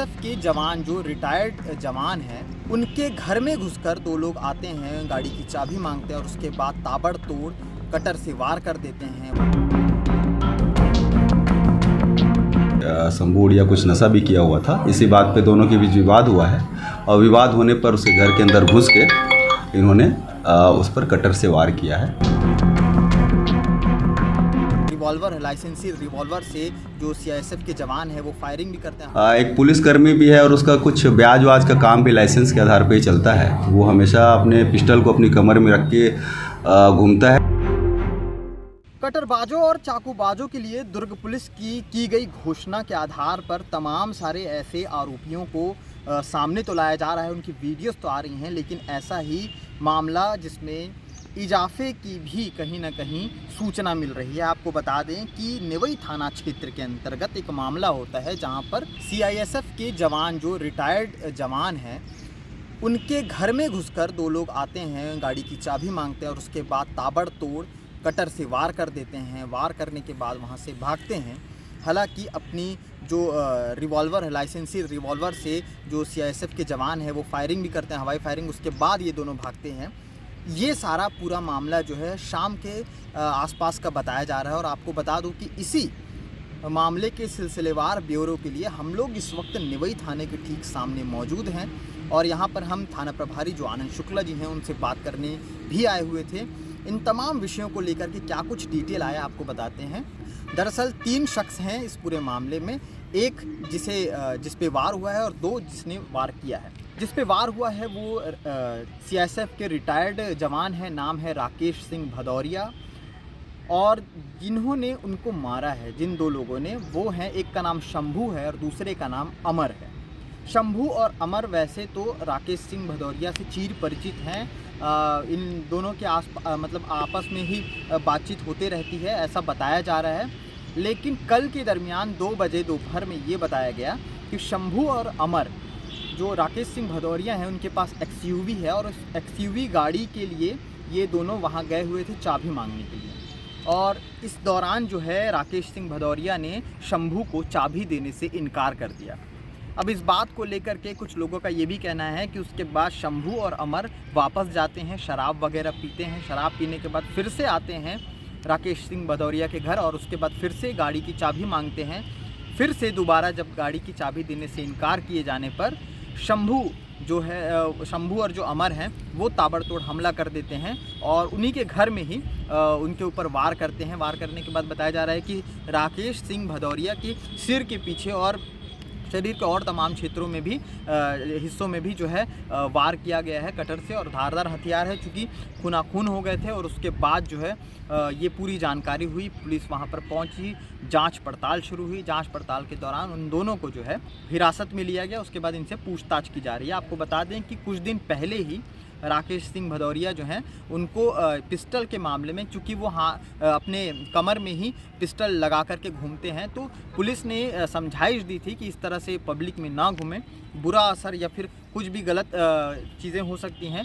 CISF के जवान जो रिटायर्ड जवान हैं उनके घर में घुसकर दो लोग आते हैं, गाड़ी की चाबी मांगते हैं और उसके बाद ताबड़तोड़ कटर से वार कर देते हैं। शंभू उड़िया कुछ नशा भी किया हुआ था। इसी बात पे दोनों के बीच विवाद हुआ है और विवाद होने पर उसके घर के अंदर घुस के इन्होंने उस पर कटर से वार किया है। रिवॉल्वर है, लाइसेंसी रिवॉल्वर से जो सीआईएसएफ के जवान है वो फायरिंग भी करते हैं। एक पुलिसकर्मी भी है और उसका कुछ ब्याज वाज का काम भी लाइसेंस के आधार पर ही चलता है। वो हमेशा अपने पिस्टल को अपनी कमर में रख के घूमता है। कटरबाजों और चाकूबाजों के लिए दुर्ग पुलिस की गई घोषणा के आधार पर तमाम सारे ऐसे आरोपियों को सामने तो लाया जा रहा है, उनकी वीडियोस तो आ रही हैं, लेकिन ऐसा ही मामला जिसमें इजाफे की भी कहीं ना कहीं सूचना मिल रही है। आपको बता दें कि नेवई थाना क्षेत्र के अंतर्गत एक मामला होता है जहां पर सीआईएसएफ के जवान जो रिटायर्ड जवान हैं उनके घर में घुसकर दो लोग आते हैं, गाड़ी की चाबी मांगते हैं और उसके बाद ताबड़तोड़ कटर से वार कर देते हैं। वार करने के बाद वहां से भागते हैं। हालांकि अपनी जो रिवॉल्वर है, लाइसेंसी रिवॉल्वर से जो सीआईएसएफ के जवान हैं वो फायरिंग भी करते हैं, हवाई फायरिंग। उसके बाद ये दोनों भागते हैं। ये सारा पूरा मामला जो है शाम के आसपास का बताया जा रहा है। और आपको बता दूं कि इसी मामले के सिलसिलेवार ब्यूरो के लिए हम लोग इस वक्त नेवई थाने के ठीक सामने मौजूद हैं और यहाँ पर हम थाना प्रभारी जो आनंद शुक्ला जी हैं उनसे बात करने भी आए हुए थे। इन तमाम विषयों को लेकर के क्या कुछ डिटेल आया आपको बताते हैं। दरअसल 3 शख्स हैं इस पूरे मामले में, एक जिस पे वार हुआ है और 2 जिसने वार किया है। जिस पे वार हुआ है वो सीआईएसएफ के रिटायर्ड जवान हैं, नाम है राकेश सिंह भदौरिया। और जिन्होंने उनको मारा है, जिन 2 लोगों ने, वो हैं, एक का नाम शंभू है और दूसरे का नाम अमर है। शंभू और अमर वैसे तो राकेश सिंह भदौरिया से चिर परिचित हैं। इन दोनों के मतलब आपस में ही बातचीत होते रहती है, ऐसा बताया जा रहा है। लेकिन कल के दरमियान 2 बजे दोपहर में ये बताया गया कि शंभू और अमर जो राकेश सिंह भदौरिया हैं उनके पास एक्सयूवी है और उस एक्सयूवी गाड़ी के लिए ये दोनों वहाँ गए हुए थे चाबी मांगने के लिए। और इस दौरान जो है राकेश सिंह भदौरिया ने शंभू को चाबी देने से इनकार कर दिया। अब इस बात को लेकर के कुछ लोगों का ये भी कहना है कि उसके बाद शंभू और अमर वापस जाते हैं, शराब वगैरह पीते हैं। शराब पीने के बाद फिर से आते हैं राकेश सिंह भदौरिया के घर और उसके बाद फिर से गाड़ी की चाबी मांगते हैं। फिर से दोबारा जब गाड़ी की चाबी देने से इनकार किए जाने पर शंभू और जो अमर हैं वो ताबड़तोड़ हमला कर देते हैं और उन्हीं के घर में ही उनके ऊपर वार करते हैं। वार करने के बाद बताया जा रहा है कि राकेश सिंह भदौरिया के सिर के पीछे और शरीर के और तमाम क्षेत्रों में भी हिस्सों में भी जो है वार किया गया है कटर से और धारदार हथियार है, चूँकि खूनाखून हो गए थे। और उसके बाद जो है ये पूरी जानकारी हुई, पुलिस वहाँ पर पहुँची, जांच पड़ताल शुरू हुई। जांच पड़ताल के दौरान उन दोनों को जो है हिरासत में लिया गया। उसके बाद इनसे पूछताछ की जा रही है। आपको बता दें कि कुछ दिन पहले ही राकेश सिंह भदौरिया जो हैं उनको पिस्टल के मामले में, चूँकि वो अपने कमर में ही पिस्टल लगा करके घूमते हैं, तो पुलिस ने समझाइश दी थी कि इस तरह से पब्लिक में ना घूमें, बुरा असर या फिर कुछ भी गलत चीज़ें हो सकती हैं,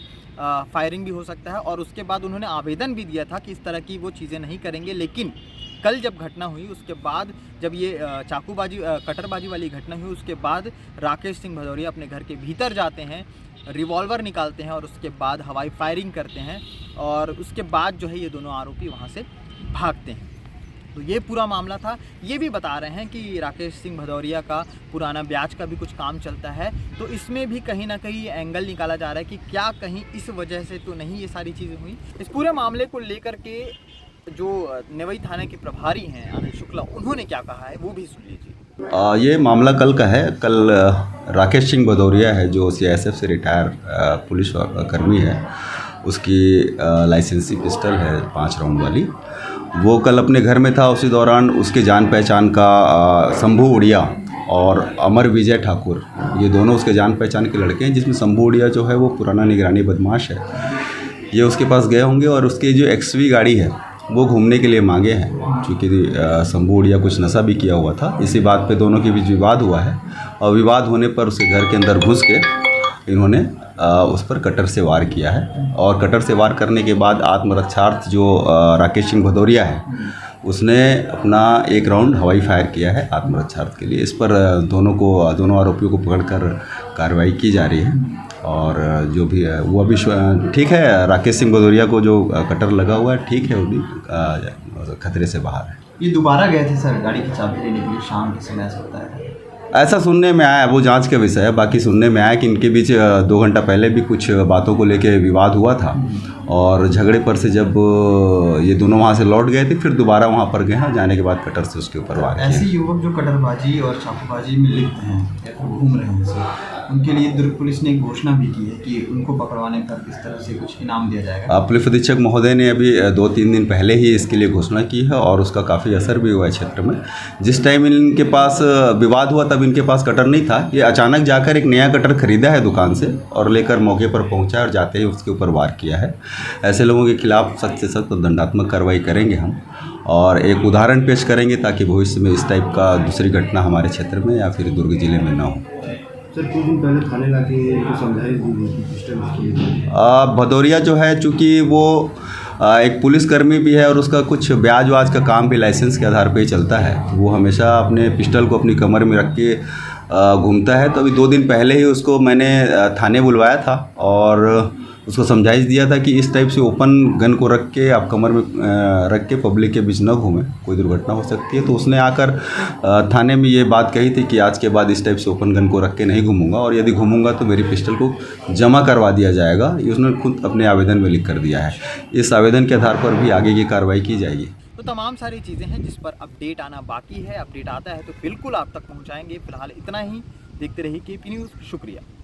फायरिंग भी हो सकता है। और उसके बाद उन्होंने आवेदन भी दिया था कि इस तरह की वो चीज़ें नहीं करेंगे। लेकिन कल जब घटना हुई उसके बाद, जब ये कटरबाजी वाली घटना हुई, उसके बाद राकेश सिंह भदौरिया अपने घर के भीतर जाते हैं, रिवॉल्वर निकालते हैं और उसके बाद हवाई फायरिंग करते हैं और उसके बाद जो है ये दोनों आरोपी वहाँ से भागते हैं। तो ये पूरा मामला था। ये भी बता रहे हैं कि राकेश सिंह भदौरिया का पुराना ब्याज का भी कुछ काम चलता है, तो इसमें भी कहीं ना कहीं एंगल निकाला जा रहा है कि क्या कहीं इस वजह से तो नहीं ये सारी चीज़ें हुई। इस पूरे मामले को लेकर के जो नेवई थाने के प्रभारी हैं आनंद शुक्ला, उन्होंने क्या कहा है वो भी सुन लीजिए। ये मामला कल का है। कल राकेश सिंह भदौरिया है जो सीआईएसएफ से रिटायर पुलिस कर्मी है, उसकी लाइसेंसी पिस्टल है 5 राउंड वाली। वो कल अपने घर में था। उसी दौरान उसके जान पहचान का शंभू उड़िया और अमर विजय ठाकुर, ये दोनों उसके जान पहचान के लड़के हैं, जिसमें शंभू उड़िया जो है वो पुराना निगरानी बदमाश है। ये उसके पास गए होंगे और उसकी जो एक्सवी गाड़ी है वो घूमने के लिए मांगे हैं, क्योंकि शंभू उड़िया कुछ नशा भी किया हुआ था। इसी बात पे दोनों के बीच विवाद हुआ है और विवाद होने पर उसके घर के अंदर घुस के इन्होंने उस पर कटर से वार किया है। और कटर से वार करने के बाद आत्मरक्षार्थ जो राकेश सिंह भदौरिया है उसने अपना एक राउंड हवाई फायर किया है आत्मरक्षार्थ के लिए। इस पर दोनों आरोपियों को पकड़कर कार्रवाई की जा रही है और जो भी है वो अभी ठीक है। राकेश सिंह भदौरिया को जो कटर लगा हुआ है ठीक है, वो भी खतरे से बाहर है। ये दोबारा गए थे सर गाड़ी की चाबी लेने के लिए शाम के समय, ऐसा होता है? ऐसा सुनने में आया, वो जांच का विषय है। बाकी सुनने में आया कि इनके बीच 2 घंटा पहले भी कुछ बातों को लेके विवाद हुआ था और झगड़े पर से जब ये दोनों वहाँ से लौट गए थे फिर दोबारा वहाँ पर गए हैं। जाने के बाद कटर से उसके ऊपर वार किया। ऐसे युवक जो कटरबाजी और चाकूबाजी में लिप्त हैं या फिर घूम रहे हैं सर, उनके लिए दुर्ग पुलिस ने एक घोषणा भी की है कि उनको पकड़वाने पर इस तरह से कुछ इनाम दिया जाएगा। पुलिस अधीक्षक महोदय ने अभी 2-3 दिन पहले ही इसके लिए घोषणा की है और उसका काफ़ी असर भी हुआ है क्षेत्र में। जिस टाइम इनके पास विवाद हुआ तब इनके पास कटर नहीं था। ये अचानक जाकर एक नया कटर खरीदा है दुकान से और लेकर मौके पर पहुंचा और जाते ही उसके ऊपर वार किया है। ऐसे लोगों के खिलाफ सख्त से सख्त दंडात्मक कार्रवाई करेंगे हम और एक उदाहरण पेश करेंगे ताकि भविष्य में इस टाइप का दूसरी घटना हमारे क्षेत्र में या फिर दुर्ग जिले में ना हो। सर कुछ दिन पहले थाने लाके समझाइश दी गई थी पिस्टल। भदौरिया जो है चूँकि वो एक पुलिसकर्मी भी है और उसका कुछ ब्याज वाज का काम भी लाइसेंस के आधार पे ही चलता है। वो हमेशा अपने पिस्टल को अपनी कमर में रख के घूमता है। तो अभी 2 दिन पहले ही उसको मैंने थाने बुलवाया था और उसको समझाइश दिया था कि इस टाइप से ओपन गन को रख के आप कमर में रख के पब्लिक के बीच न घूमें, कोई दुर्घटना हो सकती है। तो उसने आकर थाने में ये बात कही थी कि आज के बाद इस टाइप से ओपन गन को रख के नहीं घूमूंगा और यदि घूमूंगा तो मेरी पिस्टल को जमा करवा दिया जाएगा। ये उसने खुद अपने आवेदन में लिख कर दिया है। इस आवेदन के आधार पर भी आगे की कार्रवाई की जाएगी। तो तमाम सारी चीज़ें हैं जिस पर अपडेट आना बाकी है। अपडेट आता है तो बिल्कुल आप तक पहुँचाएंगे। फिलहाल इतना ही। देखते रहिए KP न्यूज़। शुक्रिया।